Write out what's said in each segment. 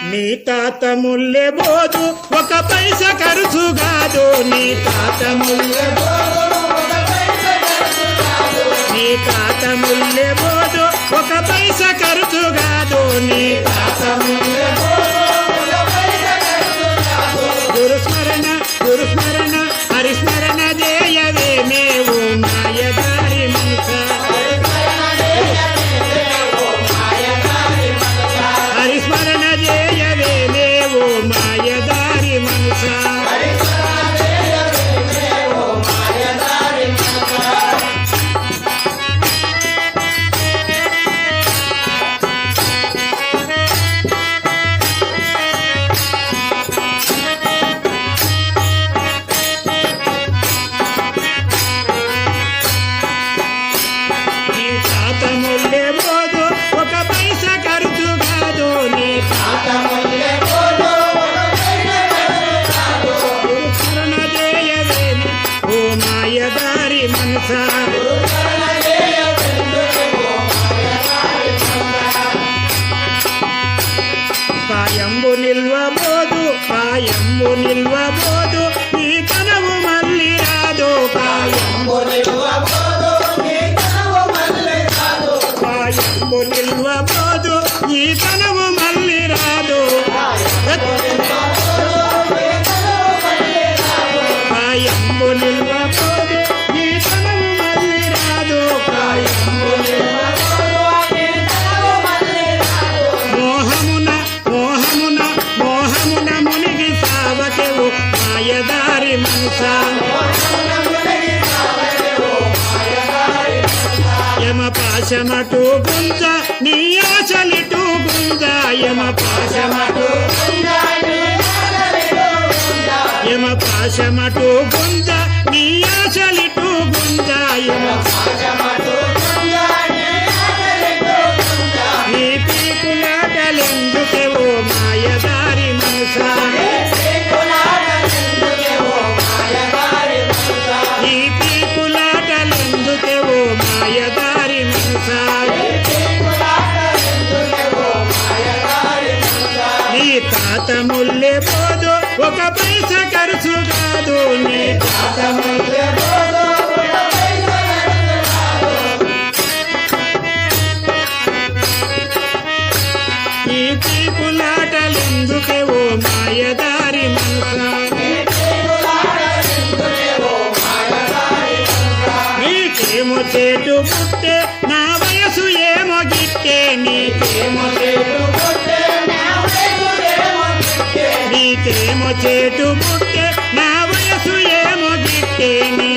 నీ తాత ముల్లె బోదు ఒక పైస ఖర్చు కాదు నీ తాత ముల్లె నీ తాత ముల్లె బోదు ఒక పైస ఖర్చు కాదు నీ తాత ముల్లె గురుస్మరణ గురుస్మరణ హరిస్మరణ చేయవే మేవు మాయదారి మనస హరిస్మరణ చేయవే మేవు మాయదారి మనస మాయదారి మనస కాయంబు నిల్వబోదు కాయంబు నిల్వబోదు ఈ కనవు మళ్ళీ రాదు కాయంబు నిల్వబోదు కాయంబు నిల్వబోదు ఈ కనవు మళ్ళీ రాదు కాయంబు నిల్వబోదు ఈ కనవు మళ్ళీ రాదు కాయంబు మోహమున మోహమున మోహమున మునిగి సావకెవు మాయదారి మనస యమ పాశమటు గుంజ నీ ఆశలిటు గుంజ యమ పాశమటు యమ పాశమటు గుంజ నీ ఆశలిటు గుంజ యమ నీ పీకులాటలెందుకెవో మాయదారి మనస నీ పీకులాటలెందుకెవో మాయదారి మనస నీ తాత ముల్లె పోదు ఒక పైస ఖర్చు కాదు నీ తాత ముల్లె పోదు ఈ పీకులాటలెందుకెవో మాయదారి మనస నీకేమో చేటు పుట్టే నా వయసు ఏమో గిట్టే నీకేమో చేటు పుట్టే నీకేమో చేటు పుట్టే నా వయసు ఏమో గిట్టే నీ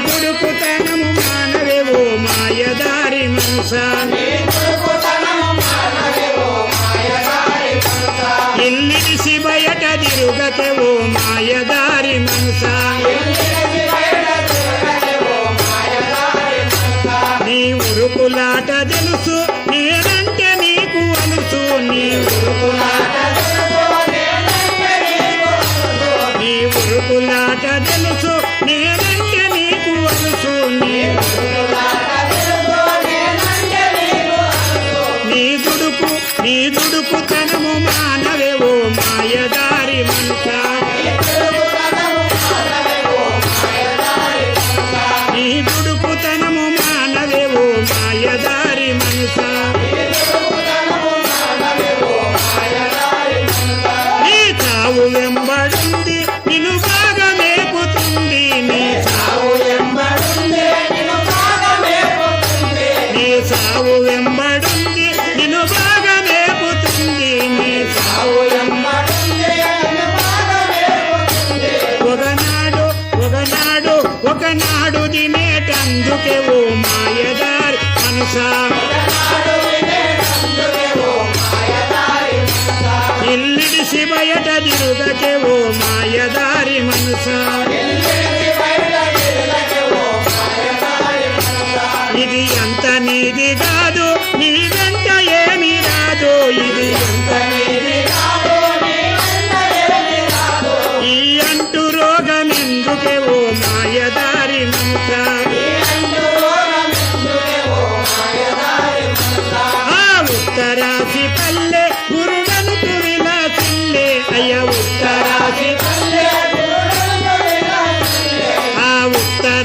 దుడుకుతనము మానవేవో మాయదారి మనస ఇల్లిసి బయట తిరుగకెవో మాయదారి మనస నీ ఉరుకులాట తెలుసు నేనంటే నీకు అలుసు నీ ఉరుకులాట తెలుసు నేనంటే నీకు అలుసు నీ దుడుకు తనము మానవేవో మాయదారి మనస నీ దుడుకు తనము మానవేవో మాయదారి మనస నీ చావు వెంబడింది నిన్ను బాగా మేపుతుంది నీ చావు వెంబడింది నీ చావు వెంబడింది నిన్ను బాగా మేపుతుంది నీ చావు ఒకనాడు దినేటందుకెవో మాయదారి మనస ఇల్లిడిసి బయట తిరుగకెవో మాయదారి మనస ఇది ఎంత నీది కాదు నీ వెంట ఏమి రాదు ఇది ఎంత నీది కాదు ఈ అంటు రోగమెందుకెవో మాయదారి మనస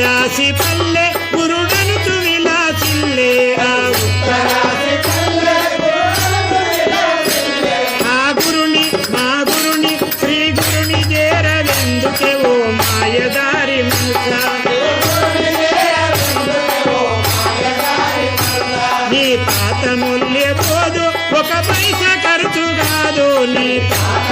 ఉత్తరాసి పల్లె గురుడనుచు విలాసిల్లే ఆ గురుని మా గురుని శ్రీ గురుని చేరవెందుకే ఓ మాయదారి మనుషా నీ పాత ముల్లె పోదు ఒక పైసా ఖర్చు కాదు నీ పాత